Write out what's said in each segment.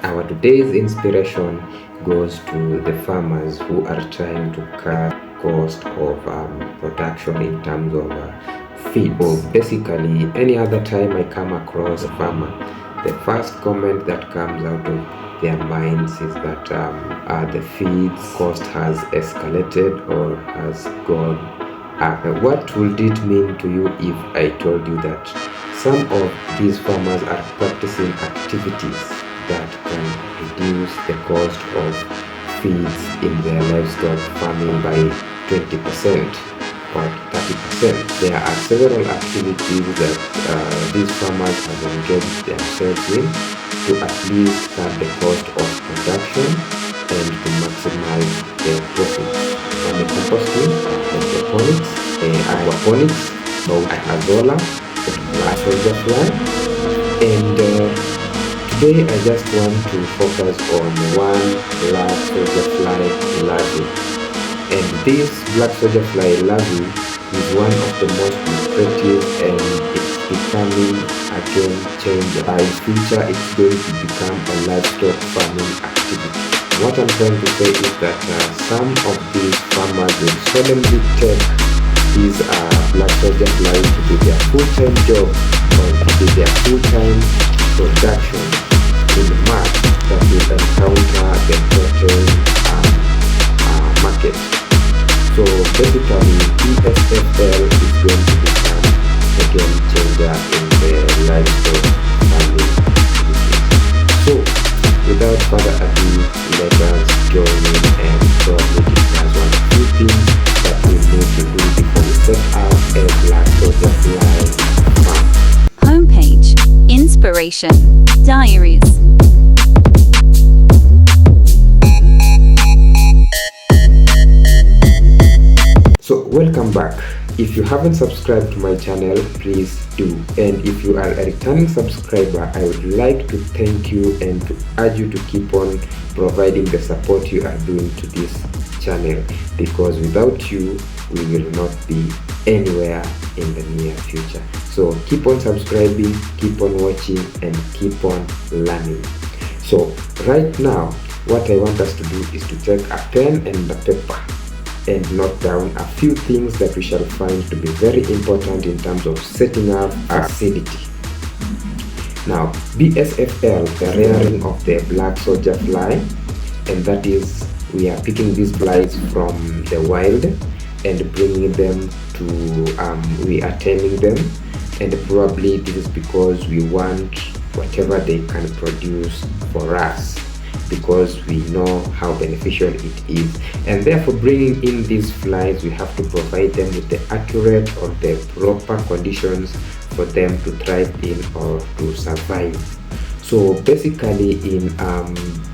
Our today's inspiration goes to the farmers who are trying to cut cost of production in terms of feed. So basically, any other time I come across a farmer, the first comment that comes out of their minds is that the feed cost has escalated or has gone up. What would it mean to you if I told you that some of these farmers are practicing activities that can reduce the cost of feeds in their livestock farming by 20% or 30%? There are several activities that these farmers have engaged themselves in to at least cut the cost of production and to maximize their profits. Composting, hydroponics, aquaponics, azola, black soldier fly, and today I just want to focus on one black soldier fly larvae. And this black soldier fly larvae is one of the most lucrative, and it's becoming a game changer. In future, it's going to become a livestock farming activity. What I'm trying to say is that some of these farmers will solemnly take these black soldier flies to be their full-time job or to be their full-time production in the market that will encounter the total market. So basically, BSFL is going to become a game changer in the livestock farming business. So without further ado, let us join in and probably discuss one or two things that we need to do before we set out a black soldier fly farm. Homepage, Inspiration, Diaries. So welcome back. If you haven't subscribed to my channel, please do. And if you are a returning subscriber, I would like to thank you and to urge you to keep on providing the support you are doing to this channel, because without you, we will not be anywhere in the near future. So keep on subscribing, keep on watching, and keep on learning. So right now, what I want us to do is to take a pen and a paper and note down a few things that we shall find to be very important in terms of setting up a facility. Now, BSFL, the rearing of the black soldier fly, and that is, we are picking these flies from the wild and bringing them to, we are taming them, and probably this is because we want whatever they can produce for us, because we know how beneficial it is. And therefore, bringing in these flies, we have to provide them with the accurate or the proper conditions for them to thrive in or to survive. So basically in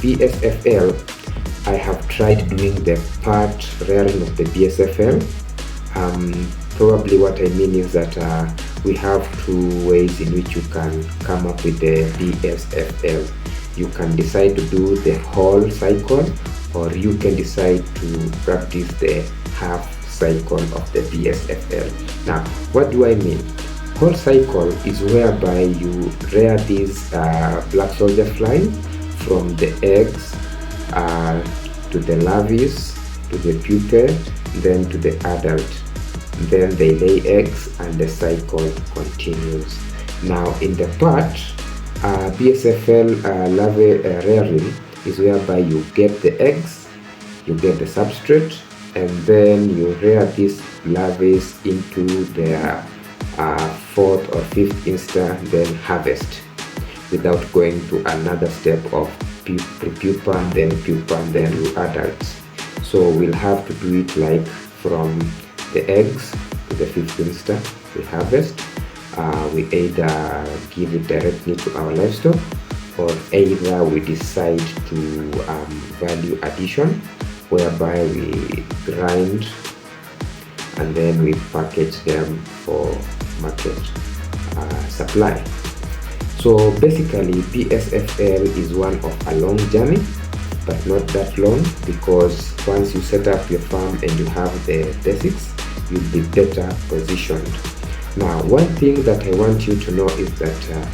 BSFL, I have tried doing the part rearing of the BSFL. Probably what I mean is that we have two ways in which you can come up with the BSFL. You can decide to do the whole cycle, or you can decide to practice the half cycle of the BSFL. Now, what do I mean? Whole cycle is whereby you rear these black soldier flies from the eggs to the larvae, to the pupae, then to the adult. Then they lay eggs and the cycle continues. Now in the part, BSFL larvae rearing is whereby you get the eggs, you get the substrate, and then you rear these larvae into their fourth or fifth insta, then harvest without going to another step of pupa and then to adults. So we'll have to do it like from the eggs to the fifth insta, we harvest. We either give it directly to our livestock, or either we decide to value addition, whereby we grind and then we package them for market supply. So basically, BSFL is one of a long journey, but not that long, because once you set up your farm and you have the basics, you'll be better positioned. Now, one thing that I want you to know is that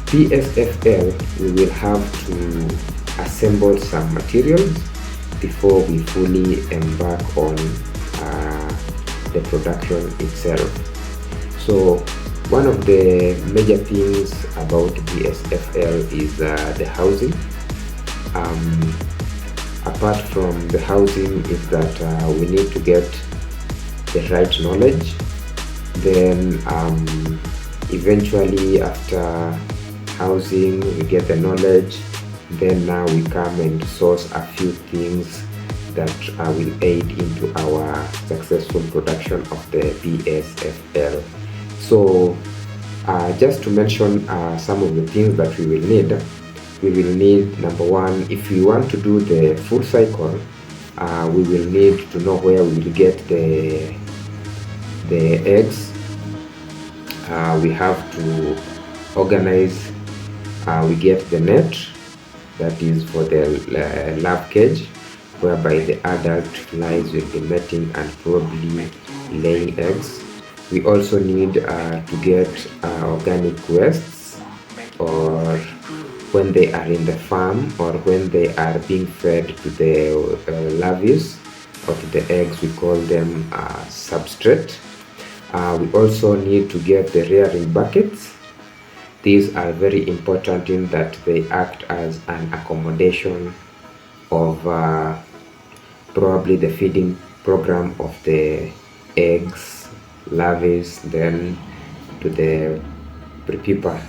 BSFL, we will have to assemble some materials before we fully embark on the production itself. So one of the major things about BSFL is the housing. Apart from the housing is that we need to get the right knowledge. Then eventually after housing we get the knowledge, then now we come and source a few things that will aid into our successful production of the BSFL. So just to mention some of the things that we will need, number one, if we want to do the full cycle, we will need to know where we will get the eggs. We have to organize, we get the net, that is for the lab cage, whereby the adult flies will be mating and probably laying eggs. We also need to get organic wastes, or when they are in the farm or when they are being fed to the larvae or to the eggs, we call them substrate. We also need to get the rearing buckets. These are very important in that they act as an accommodation of probably the feeding program of the eggs, larvae, then to the prepupa.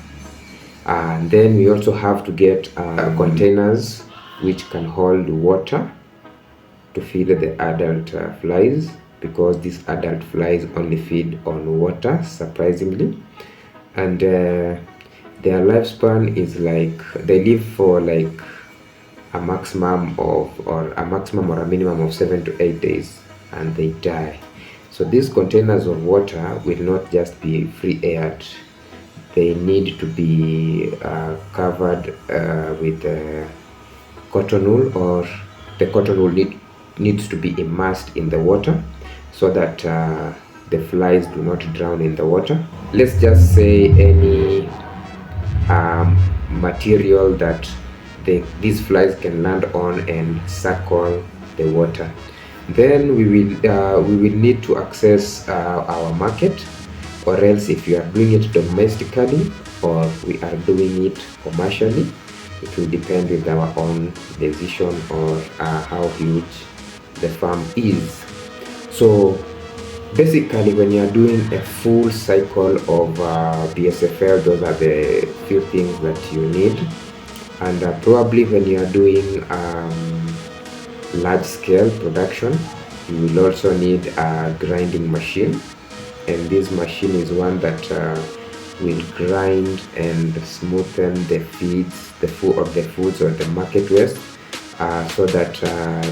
And then we also have to get containers which can hold water to feed the adult flies, because these adult flies only feed on water, surprisingly. And their lifespan is like, they live for like a maximum or a minimum of 7 to 8 days, and they die. So these containers of water will not just be free aired. They need to be covered with cotton wool, or the cotton wool needs to be immersed in the water so that the flies do not drown in the water. Let's just say any material that these flies can land on and circle the water. Then we will need to access our market, or else if you are doing it domestically or we are doing it commercially, it will depend with our own decision or how huge the farm is. So basically, when you are doing a full cycle of BSFL, those are the few things that you need. And probably when you are doing large scale production, you will also need a grinding machine, and this machine is one that will grind and smoothen the feeds, the foods or the market waste, so that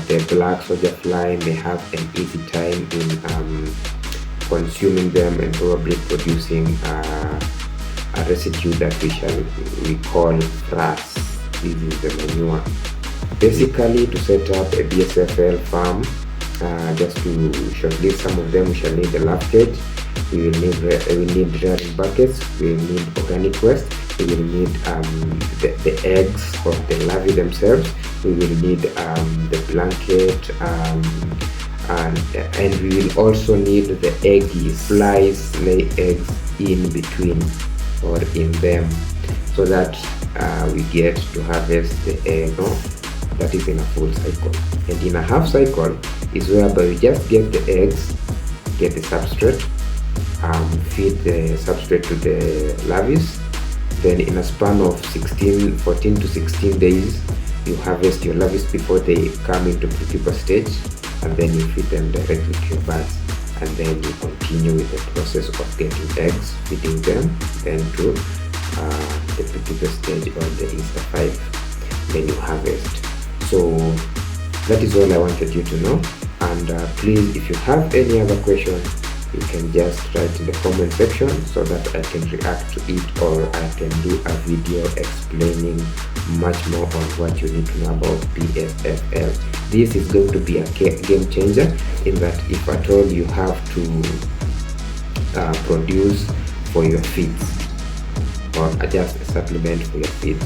the black soldier fly may have an easy time in consuming them and probably producing a residue that we call frass. This is the manure. Basically, to set up a BSFL farm, just to shortlist some of them, we shall need the lab cage, we will need rearing buckets, we will need organic waste, we will need the eggs of the larvae themselves, we will need the blanket, and we will also need the eggies. Flies lay eggs in between or in them, so that we get to harvest the egg. That is in a full cycle. And in a half cycle is whereby we just get the eggs, get the substrate, feed the substrate to the larvae. Then in a span of 14 to 16 days, you harvest your larvae before they come into prepupa stage, and then you feed them directly to your birds. And then you continue with the process of getting eggs, feeding them, then to the prepupa stage or the insta 5. Then you harvest. So that is all I wanted you to know. And please, if you have any other question, you can just write in the comment section so that I can react to it, or I can do a video explaining much more on what you need to know about BSFL. This is going to be a game changer, in that if at all you have to produce for your feeds, or just a supplement for your feeds.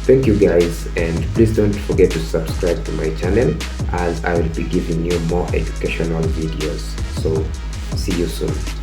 Thank you guys, and please don't forget to subscribe to my channel, as I will be giving you more educational videos. So see you soon.